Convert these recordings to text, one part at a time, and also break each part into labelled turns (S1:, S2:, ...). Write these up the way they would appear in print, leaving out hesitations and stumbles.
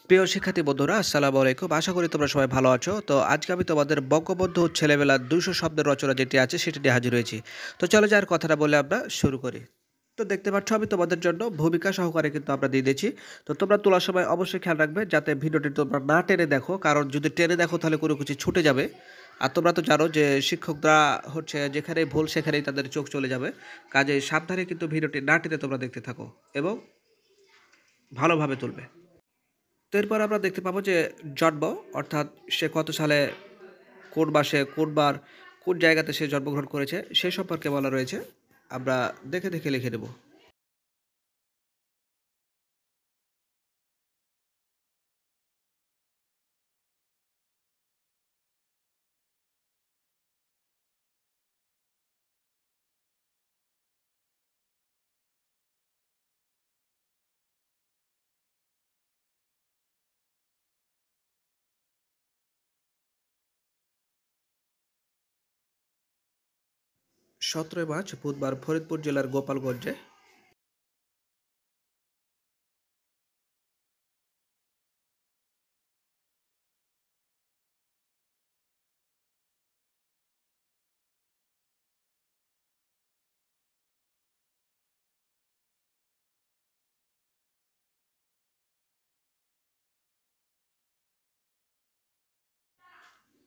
S1: প্রিয় শিক্ষার্থী বন্ধুরা, আসসালামু আলাইকুম। আশা করি তোমরা সবাই ভালো আছো। তো আজকে আমি তোমাদের বঙ্গবন্ধু ছেলেবেলার ২০০ শব্দের রচনা যেটি আছে সেটি নিয়ে হাজির হয়েছি। তো চলো যার কথাটা বলে আমরা শুরু করি। তো দেখতে পাচ্ছ আমি তোমাদের জন্য ভূমিকা সহকারে কিন্তু আমরা দিয়ে দিয়েছি। তো তোমরা তোলার সময় অবশ্যই খেয়াল রাখবে যাতে ভিডিওটি তোমরা না টেনে দেখো। কারণ যদি টেনে দেখো তাহলে কোনো কিছু ছুটে যাবে। আর তোমরা তো জানো যে শিক্ষকরা হচ্ছে যেখানেই ভুল সেখানেই তাদের চোখ চলে যাবে। কাজেই সাবধানে কিন্তু ভিডিওটি না টেনে তোমরা দেখতে থাকো এবং ভালোভাবে তুলবে। তো এরপর আমরা দেখতে পাবো যে জন্ম, অর্থাৎ সে কত সালে, কোন মাসে, কোন বার, কোন জায়গাতে সে জন্মগ্রহণ করেছে সে সম্পর্কে বলা রয়েছে। আমরা দেখে দেখে লিখে নেব। সতেরোই মার্চ বুধবার ফরিদপুর জেলার গোপালগঞ্জে।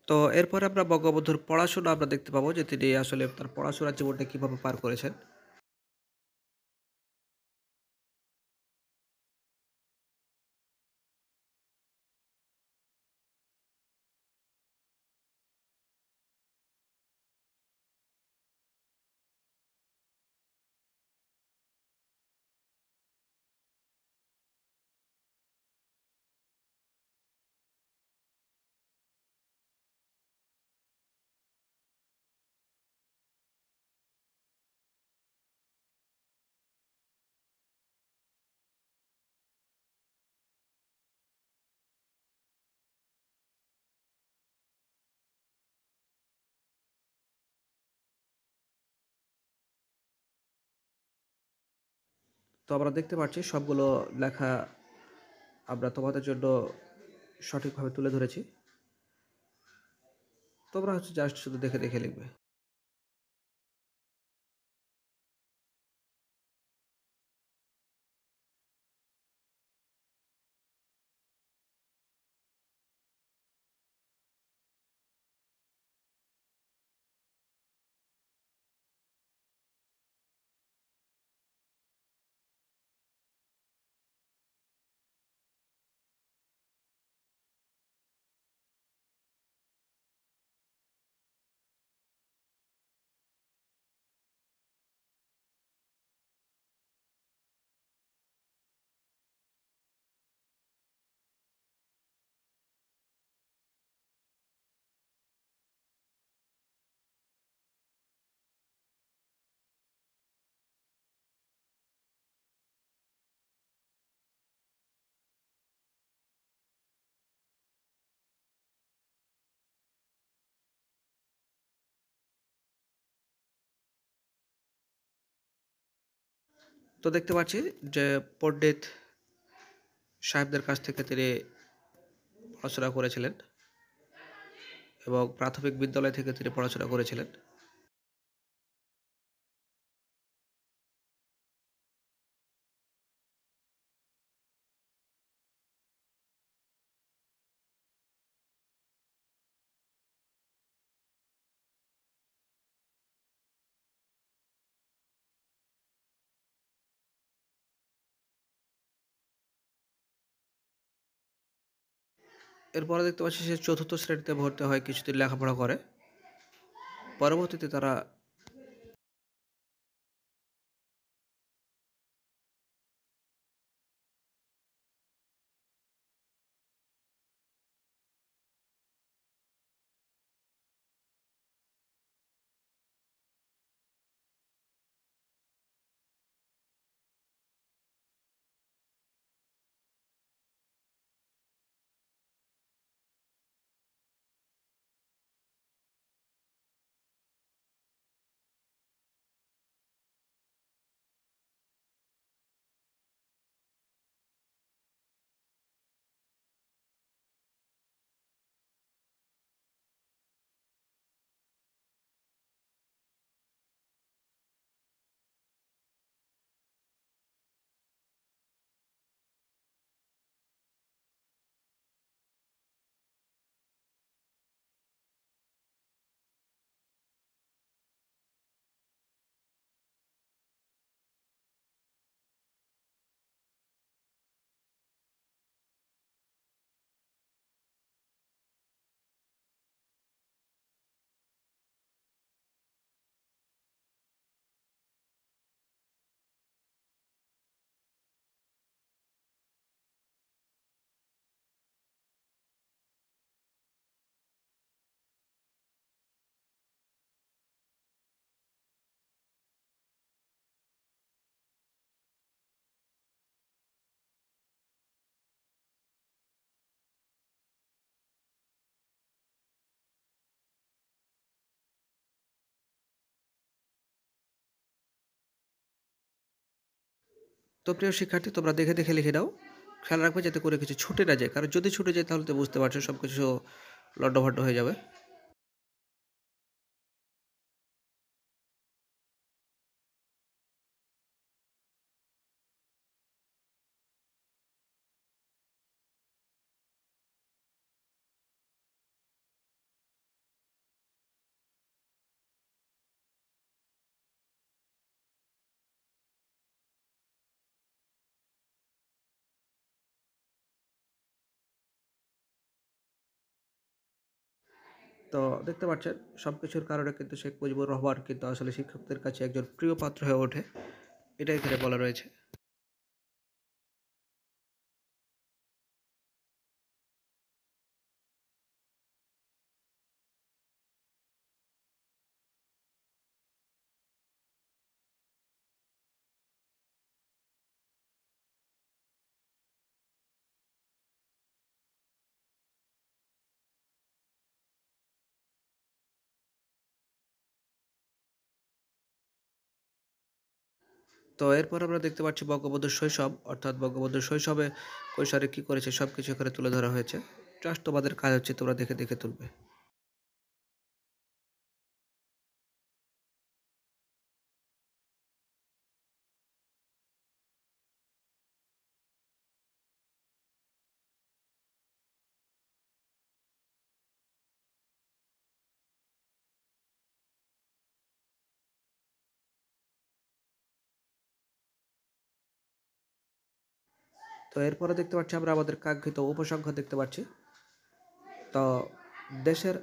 S1: তো এরপরে আমরা বঙ্গবন্ধুর পড়াশোনা আমরা দেখতে পাবো যে তিনি আসলে তার পড়াশোনার জীবনটা কিভাবে পার করেছেন। তো আমরা দেখতে পাচ্ছি সবগুলো লেখা আমরা তোমাদের জন্য সঠিকভাবে তুলে ধরেছি। তোমরা হচ্ছে জাস্ট শুধু দেখে দেখে লিখবে। তো দেখতে পাচ্ছি যে পণ্ডিত সাহেবদের কাছ থেকে তিনি পড়াশোনা করেছিলেন এবং প্রাথমিক বিদ্যালয় থেকে তিনি পড়াশোনা করেছিলেন। এরপরে দেখতে পাচ্ছি সে চতুর্থ শ্রেণীতে ভর্তি হয়, কিছুদিন লেখাপড়া করে। পরবর্তীতে তারা তো প্রিয় শিক্ষার্থী, তোমরা দেখে দেখে লিখে দাও। খেয়াল রাখবে যাতে করে কিছু ছুটে না যায়, কারণ যদি ছুটে যায় তাহলে তো বুঝতে পারছো সব কিছু লড্ডভড্ড হয়ে যাবে। তো দেখতে পাচ্ছেন সব কিছুর কারণে কিন্তু শেখ মুজিবুর রহমান কিন্তু আসলে শিক্ষকদের কাছে একজন প্রিয় পাত্র হয়ে ওঠে, এটাই এখানে বলা রয়েছে। তো এরপর আমরা দেখতে পাচ্ছি বঙ্গবন্ধুর শৈশব, অর্থাৎ বঙ্গবন্ধুর শৈশবে কৈশোরে কী করেছে সব কিছু এখানে তুলে ধরা হয়েছে। জাস্ট তোমাদের কাজ হচ্ছে তোমরা দেখে দেখে তুলবে। তো এরপরে দেখতে পাচ্ছি আমরা আমাদের কাঙ্ক্ষিত উপসংখ্যা দেখতে পাচ্ছি। তো দেশের